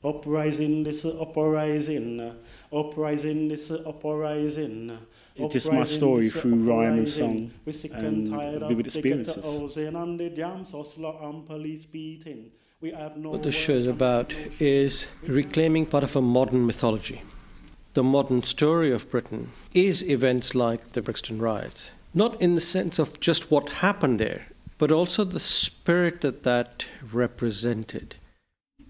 Uprising, this uprising, uprising, this uprising. It's just my story through rhyme and song and vivid experiences. What the show is about is reclaiming part of a modern mythology. The modern story of Britain is events like the Brixton Riots, not in the sense of just what happened there, but also the spirit that represented.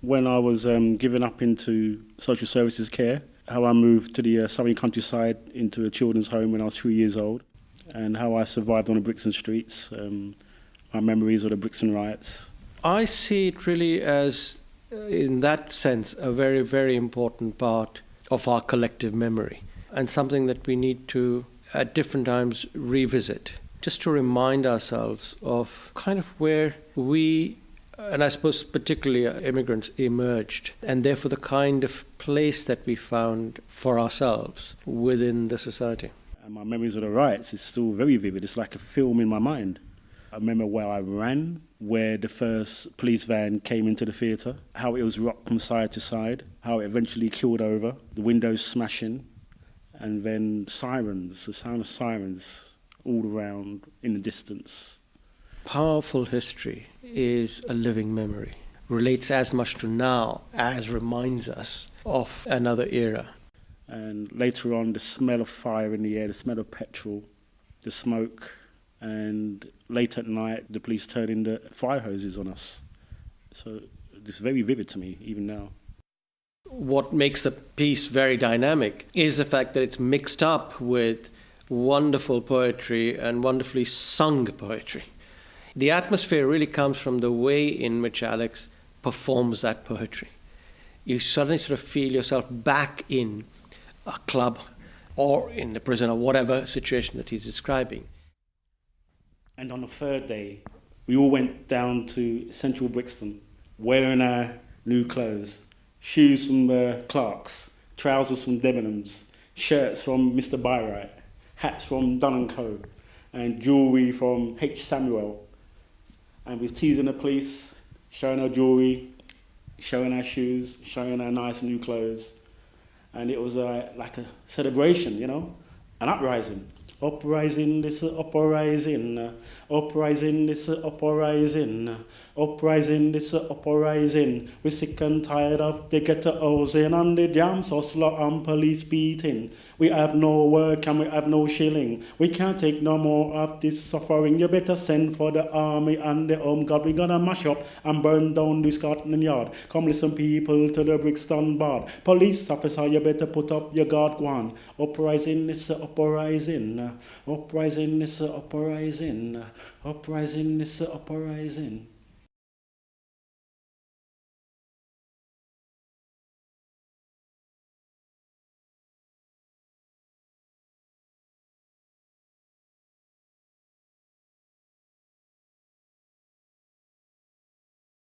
When I was given up into social services care, how I moved to the southern countryside into a children's home when I was 3 years old, and how I survived on the Brixton streets, my memories of the Brixton Riots. I see it really as, in that sense, a very, very important part of our collective memory, and something that we need to, at different times, revisit, just to remind ourselves of kind of where we, and I suppose particularly immigrants, emerged, and therefore the kind of place that we found for ourselves within the society. And my memories of the riots is still very vivid. It's like a film in my mind. I remember where I ran, where the first police van came into the theatre, how it was rocked from side to side, how it eventually keeled over, the windows smashing, and then sirens, the sound of sirens all around in the distance. Powerful history is a living memory, relates as much to now as reminds us of another era. And later on, the smell of fire in the air, the smell of petrol, the smoke, and late at night, the police turning the fire hoses on us. So it's very vivid to me, even now. What makes the piece very dynamic is the fact that it's mixed up with wonderful poetry and wonderfully sung poetry. The atmosphere really comes from the way in which Alex performs that poetry. You suddenly sort of feel yourself back in a club or in the prison or whatever situation that he's describing. And on the third day, we all went down to central Brixton, wearing our new clothes, shoes from Clark's, trousers from Debenhams, shirts from Mr. Byright, hats from Dunn & Co, and jewellery from H. Samuel. And we're teasing the police, showing our jewellery, showing our shoes, showing our nice new clothes. And it was like a celebration, you know, an uprising. Uprising, this uprising, uprising, this uprising, uprising, this uprising. We're sick and tired of the ghetto housing and the damn hustler and police beating. We have no work and we have no shilling. We can't take no more of this suffering. You better send for the army and the home guard. We're gonna mash up and burn down this Scotland Yard. Come listen, people, to the Brixton Bar. Police officer, you better put up your guard, go on. Uprising, this uprising. Uprising, this uprising. Uprising, this uprising.